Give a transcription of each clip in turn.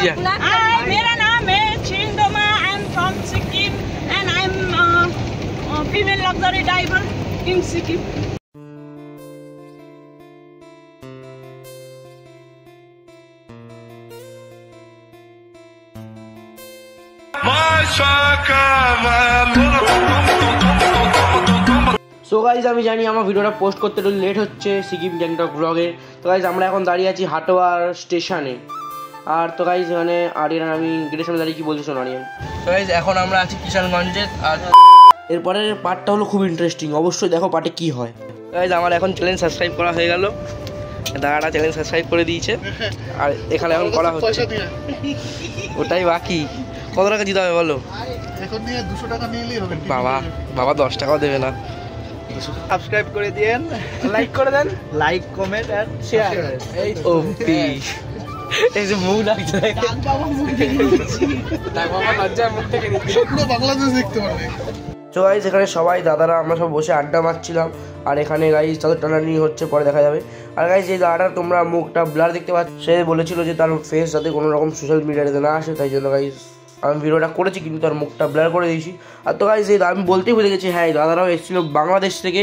जा। मेरा नाम है Chhindoma, I am from Sikkim and I am female luxury driver in Sikkim. So guys আমি জানি আমার ভিডিওটা পোস্ট করতে একটু লেট হচ্ছে সিকিম গ্যাংটক ব্লগের। তো গাইজ আমরা এখন দাঁড়িয়ে আছি হাটোয়ার স্টেশনে। আর তো গাইজ মানে আরিয়ান আমি গেটের সামনে দাঁড়িয়ে কি বলছি শোনো আরিয়ান। তো গাইজ এখন আমরা আছি কিষানগঞ্জে। আর এরপরের পার্টটা হলো খুব ইন্টারেস্টিং, অবশ্যই দেখো পার্টে কি হয়। গাইজ আমার এখন চ্যানেল সাবস্ক্রাইব করা হয়ে গেল, দাদাটা চ্যানেল সাবস্ক্রাইব করে দিয়েছে আর এখানে এখন করা হচ্ছে, ওটাই বাকি। কত টাকা দিতে হবে বলো? এখন নিয়ে 200 টাকা নিলেই হবে। বাবা বাবা 10 টাকাও দেবে না। সাবস্ক্রাইব করে দেন, লাইক করে দেন, লাইক কমেন্ট আর শেয়ার। এই ওপি এই যে মুখ লাগছে বাবা মুখ দেখে দিচ্ছি, তাই বাবা লজ্জা মুখ থেকে দিচ্ছি, পুরো বাংলাদেশ দেখতে পারবে। তো গাইজ এখানে সবাই দাদারা আমরা সব বসে আড্ডা মারছিলাম আর এখানে গাইজ তাদের টানাটানি হচ্ছে, পরে দেখা যাবে। আর গাইজ এই দাদাটা তোমরা মুখটা ব্লার দেখতে পাচ্ছ, সে বলেছিল যে তার ফেস যাতে কোনো রকম সোশ্যাল মিডিয়াতে না আসে, তাই জন্য গাইজ আমি ভিডিওটা করেছি কিন্তু তার মুখটা ব্লার করে দিয়েছি। আর তো গাইজ এই আমি বলতেই ভুলে গেছি, হ্যাঁ দাদারাও এসেছিলো বাংলাদেশ থেকে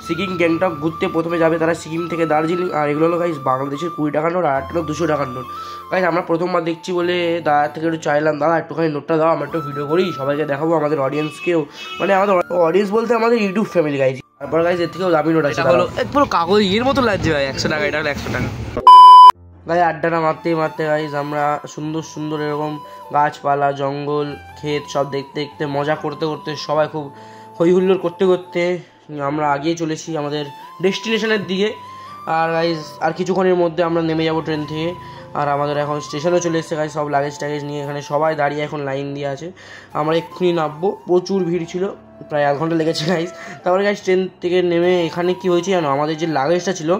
সিকিম গ্যাংটক ঘুরতে। প্রথমে যাবে তারা সিকিম থেকে দার্জিলিং, আর এগুলো হলো গাইজ বাংলাদেশের 20 টাকার নোট আর 200 টাকার নোট। গাইজ আমরা প্রথমবার দেখছি বলে দাদার থেকে একটু চাইলাম, দাদা একটুখানি নোটটা দাও, আমরা একটু ভিডিও করি, সবাইকে দেখাবো, আমাদের অডিয়েন্সকেও, মানে আমাদের অডিয়েন্স বলতে আমাদের ইউটিউব ফ্যামিলি গাইজ। তারপর গাইজ এর থেকেও দামি নোট আছে, পুরো কাগজ এর মতো লাগছে ভাই, 100 টাকা, এটা হলো 100 টাকা। গাইজ আড্ডাটা মারতে মারতে গাইজ আমরা সুন্দর সুন্দর এরকম গাছপালা, জঙ্গল, ক্ষেত সব দেখতে দেখতে মজা করতে করতে সবাই খুব হই হুল্লোড় করতে করতে আমরা আগিয়ে চলেছি আমাদের ডেস্টিনেশনের দিকে। আর গাইজ আর কিছুক্ষণের মধ্যে আমরা নেমে যাব ট্রেন থেকে। আর আমাদের এখন স্টেশনেও চলে এসেছে গাইজ, সব লাগেজ টাগেজ নিয়ে এখানে সবাই দাঁড়িয়ে এখন লাইন দিয়ে আছে। আমরা এক্ষুনি নামবো, প্রচুর ভিড় ছিল, প্রায় 1 ঘন্টা লেগেছে গাইজ। তারপরে গাইজ ট্রেন থেকে নেমে এখানে কি হয়েছে জানো, আমাদের যে লাগেজটা ছিল,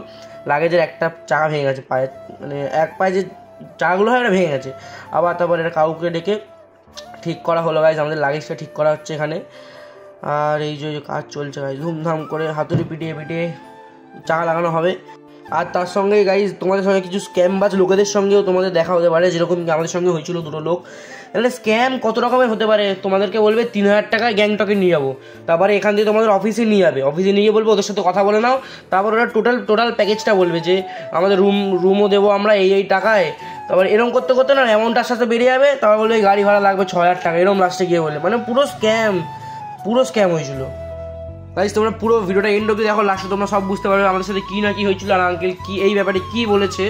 লাগেজের একটা চাকা ভেঙে গেছে, পায়ে মানে এক পায়ে যে চাকাগুলো হয় ওটা ভেঙে গেছে। আবার তারপর এটা কাউকে ডেকে ঠিক করা হলো গাইজ, আমাদের লাগেজটা ঠিক করা হচ্ছে এখানে। আর এই যে কাজ চলছে গাইজ, ধুমধাম করে হাতুড়ি পিটিয়ে পিটিয়ে চাকা লাগানো হবে। আর তার সঙ্গে গাইজ তোমাদের সঙ্গে কিছু স্ক্যামবাজ লোকেদের সঙ্গেও তোমাদের দেখা হতে পারে, যেরকম আমাদের সঙ্গে হয়েছিল 2টো লোক। তাহলে স্ক্যাম কত রকমের হতে পারে, তোমাদেরকে বলবে 3000 টাকায় গ্যাংটকে নিয়ে যাবো, তারপরে এখান থেকে তোমাদের অফিসে নিয়ে যাবে, অফিসে নিয়ে বলবে ওদের সাথে কথা বলে নাও, তারপর ওরা টোটাল প্যাকেজটা বলবে যে আমাদের রুমও দেবো আমরা এই টাকায়। তারপর এরকম করতে করতে না অ্যামাউন্টটার সাথে বেরিয়ে যাবে, তারপর বলবে গাড়ি ভাড়া লাগবে 6000 টাকা, এরকম লাস্টে গিয়ে বলে, মানে পুরো স্ক্যাম হয়েছিল। গাইজ তোমরা পুরো ভিডিওটা এন্ড অবধি দেখো, লাস্টে তোমরা সব বুঝতে পারবে আমাদের সাথে কী না কী হয়েছিল আর আঙ্কেল কী এই ব্যাপারে কী বলেছে।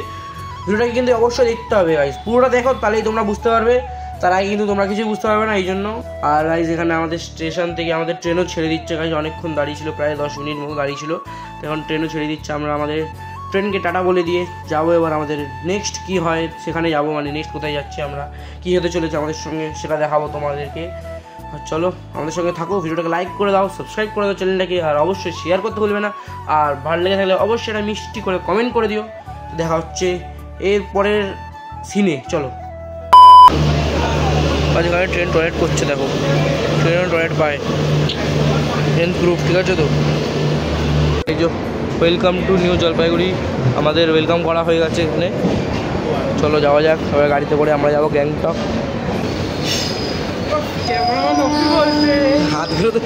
ভিডিওটাকে কিন্তু অবশ্যই দেখতে হবে গাইজ, পুরোটা দেখো তাহলেই তোমরা বুঝতে পারবে, তার আগে কিন্তু তোমরা কিছুই বুঝতে পারবে না এই জন্য। আর গাইজ এখানে আমাদের স্টেশন থেকে আমাদের ট্রেনও ছেড়ে দিচ্ছে গাইজ, অনেকক্ষণ দাঁড়িয়ে ছিল, প্রায় 10 মিনিট মতো দাঁড়িয়ে ছিল, এখন ট্রেনও ছেড়ে দিচ্ছে। আমরা আমাদের ট্রেনকে টাটা বলে দিয়ে যাবো, এবার আমাদের নেক্সট কী হয় সেখানে যাবো, মানে নেক্সট কোথায় যাচ্ছি আমরা, কী হতে চলেছে আমাদের সঙ্গে সেটা দেখাবো তোমাদেরকে। চলো আমাদের সঙ্গে থাকো, ভিডিওটাকে লাইক করে দাও, সাবস্ক্রাইব করে দাও চ্যানেলটাকে, আর অবশ্যই শেয়ার করতে ভুলবে না, আর ভালো লেগে থাকলে অবশ্যই এটা মিষ্টি করে কমেন্ট করে দিও। দেখা হচ্ছে এর পরের সিনে, চলো। আজকাল ট্রেন টয়লেট করছে, দেখো ট্রেন টয়লেট পায় ট্রেন গ্রুপ, ঠিক আছে তো। এই যে ওয়েলকাম টু নিউ জলপাইগুড়ি, আমাদের ওয়েলকাম করা হয়ে গেছে এখানে, চলো যাওয়া যাক। সবাই গাড়িতে করে আমরা যাবো গ্যাংটক। হাতগুলো তো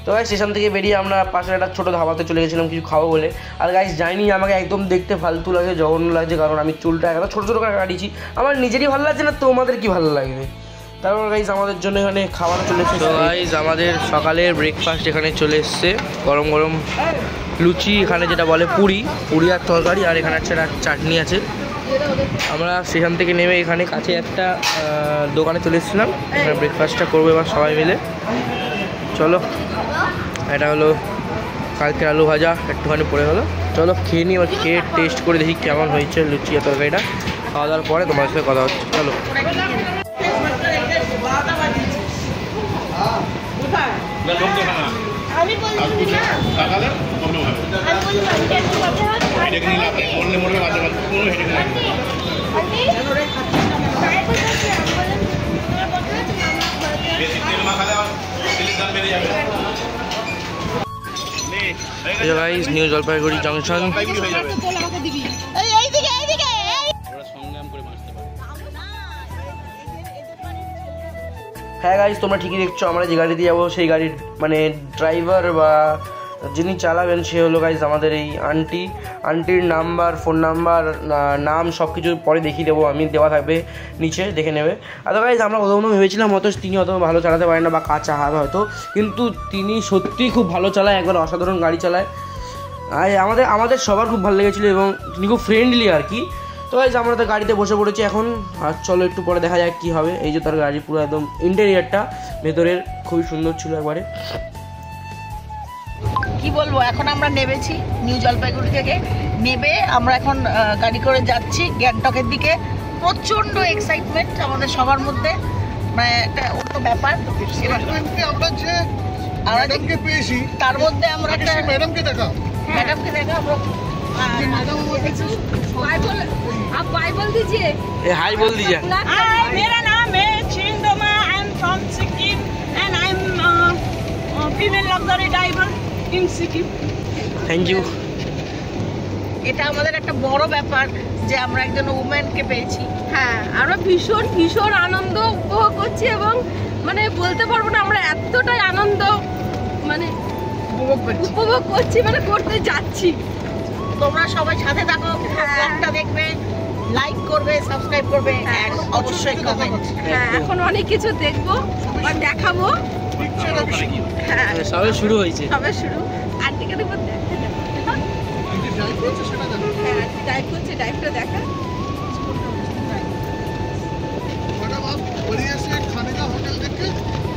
তো গাইজ স্টেশন থেকে বেরিয়ে আমরা পাশের একটা ছোটো ধাবাতে চলে গেছিলাম কিছু খাবো বলে। আর গাইজ যাইনি, আমাকে একদম দেখতে ফালতু লাগে, জঘন্য লাগছে, কারণ আমি চুলটা একটা ছোটো ছোটো করে কাটিয়েছি, আমার নিজেরই ভালো লাগছে না, তোমাদের কি ভালো লাগবে। তারপর গাইজ আমাদের জন্য এখানে খাবার চলে এসেছে। তো গাইজ আমাদের সকালের ব্রেকফাস্ট এখানে চলে এসছে, গরম গরম লুচি, এখানে যেটা বলে পুরি আর তরকারি, আর এখানে একটা চাটনি আছে। আমরা সেখান থেকে নেমে এখানে কাছে একটা দোকানে চলে এসেছিলাম, এখানে ব্রেকফাস্টটা করবো এবার সবাই মিলে। চলো, এটা হলো কালকের আলু ভাজা, একটুখানি পড়ে গেলো, চলো খেয়ে নিই, এবার খেয়ে টেস্ট করে দেখি কেমন হয়েছে লুচি আর তরকারিটা। খাওয়া দাওয়ার পরে তোমার সাথে কথা হচ্ছে, চলো। Guys new Jalpaiguri junction. হ্যাঁ গাইস, তোমরা ঠিকই দেখছো, আমরা যে গাড়ি দিয়ে যাবো সেই গাড়ির মানে ড্রাইভার বা যিনি চালাবেন সে হলো গাইস আমাদের এই আন্টির নাম্বার, ফোন নাম্বার, নাম সব কিছু পরে দেখিয়ে দেবো আমি, দেওয়া থাকবে নিচে, দেখে নেবে। আর গাইস আমরা কখনো ভেবেছিলাম হয়তো তিনি অত ভালো চালাতে পারেন না বা কাঁচা হাত হয়তো, কিন্তু তিনি সত্যিই খুব ভালো চালায়, একবার অসাধারণ গাড়ি চালায়। আর আমাদের সবার খুব ভালো লেগেছিলো এবং তিনি খুব ফ্রেন্ডলি আর কি। তো গাইস আমরা তো গাড়িতে বসে পড়েছি এখন, আর চলো একটু পরে দেখা যাক কী হবে। এই যে তার গাড়ি পুরো একদম ইন্টেরিয়ারটা ভেতরের খুবই সুন্দর ছিল একবারে। কি বলবো, এখন আমরা নেমেছি নিউ জলপাইগুড়ি থেকে, নেবে আমরা এখন গাড়ি করে যাচ্ছি গ্যাংটকের দিকে। প্রচন্ড এক্সাইটমেন্ট আমাদের সবার মধ্যে, মানে একটা অন্য ব্যাপার। আমরা যে ম্যাডামকে পেয়েছি তার মধ্যে আমরা একটা ম্যাডামকে দেখা আমরা आप बाय बोल दीजिए। हाय बोल दीजिए। हाय, मेरा नाम है Chhindoma, I am from Sikkim and I am female luxury driver in Sikkim. Thank you. এটা আমাদের একটা বড় ব্যাপার যে আমরা একজন উমেনকে পেয়েছি। হ্যাঁ, আমরা ভীষণ ভীষণ আনন্দ উপভোগ করছি এবং মানে বলতে পারবো না আমরা এতটাই আনন্দ মানে উপভোগ করছি, মানে করতে যাচ্ছি। তোমরা সবাই সাথে থাকো, ব্লগটা দেখবে, লাইক করবে, সাবস্ক্রাইব করবে, and অবশ্যই কমেন্ট। হ্যাঁ, এখন অনেক কিছু দেখবো আর দেখাবো। হ্যাঁ, সবে শুরু হয়েছে, সবে শুরু। আন্টিকে দেখবো, হ্যাঁ ডাইভ করছে, ডাইভটা দেখা। मैडम आप बढ़िया से खाने का होटल देख के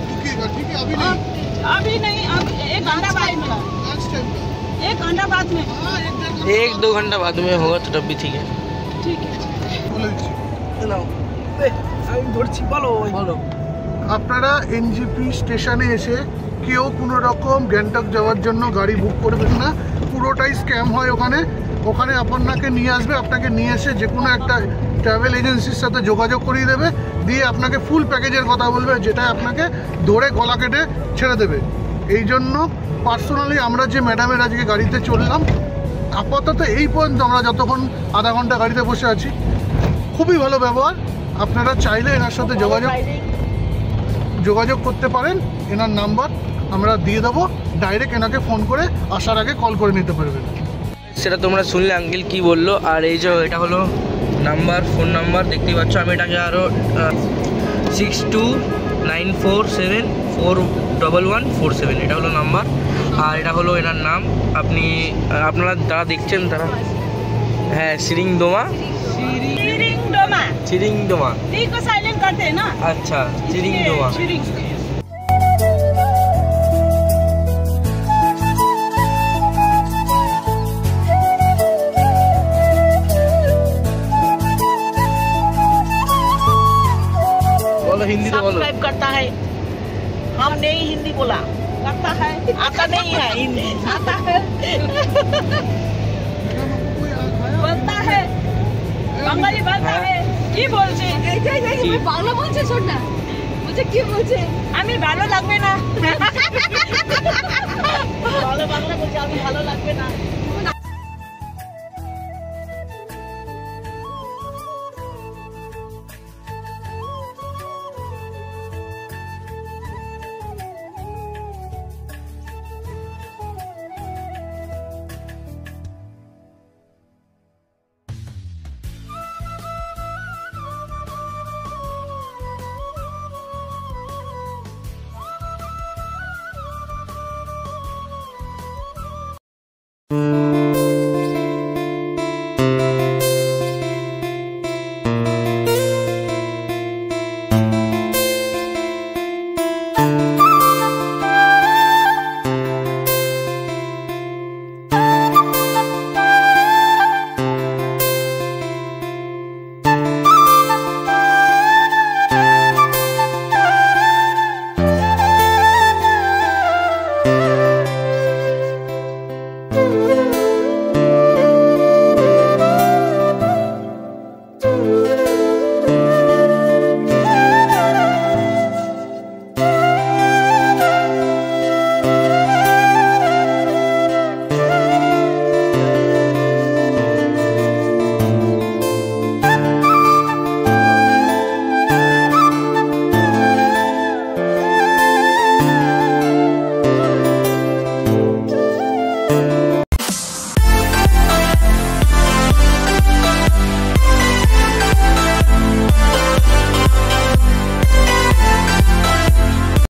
रुकिएगा, ठीक है? अभी नहीं, अभी नहीं, अब 1 घंटा बाद में, लंच टाइम का। 1 घंटा बाद में। हाँ, 1-2 घंटा बाद में होगा तो तब भी ठीक है। ठीक है, बोले दीजिए। আমি ধরছি, বলো বলো। আপনারা এনজিপি স্টেশনে এসে কেউ কোনো রকম গ্যাংটক যাওয়ার জন্য গাড়ি বুক করবেন না, পুরোটাই স্ক্যাম হয় ওখানে। ওখানে আপনাকে নিয়ে আসবে, আপনাকে নিয়ে এসে যে কোনো একটা ট্রাভেল এজেন্সির সাথে যোগাযোগ করিয়ে দেবে, দিয়ে আপনাকে ফুল প্যাকেজের কথা বলবে, যেটা আপনাকে ধরে গলা কেটে ছেড়ে দেবে। এই জন্য পার্সোনালি আমরা যে ম্যাডামের আজকে গাড়িতে চললাম, আপাতত এই পর্যন্ত আমরা যতক্ষণ আধা ঘন্টা গাড়িতে বসে আছি, খুবই ভালো ব্যবহার। আপনারা চাইলে এনার সাথে যোগাযোগ করতে পারেন, এনার নাম্বার আমরা দিয়ে দেবো, ডাইরেক্ট এনাকে ফোন করে আসার আগে কল করে নিতে পারবেন। সেটা তোমরা শুনলে আঙ্কেল কি বললো। আর এই যে এটা হলো নাম্বার, ফোন নাম্বার দেখতেই পাচ্ছ। আমি এটাকে আরও 6294741147, এটা হলো নাম্বার। আর এটা হলো এনার নাম। আপনারা যারা দেখছেন তারা, হ্যাঁ সিরিংদোমা। चिरिंगडोमा टी को साइलेंट करते हैं ना। अच्छा, चिरिंगडोमा। बोलो हिंदी तो बोलो। सब्सक्राइब करता है, हम नहीं हिंदी बोला, लगता है आता नहीं है हिंदी, आता है बोलता है, बंगाली बोलता है। কি বলছে? বাংলা বলছে, শোন না বলছে কি বলছে। আমি ভালো লাগবে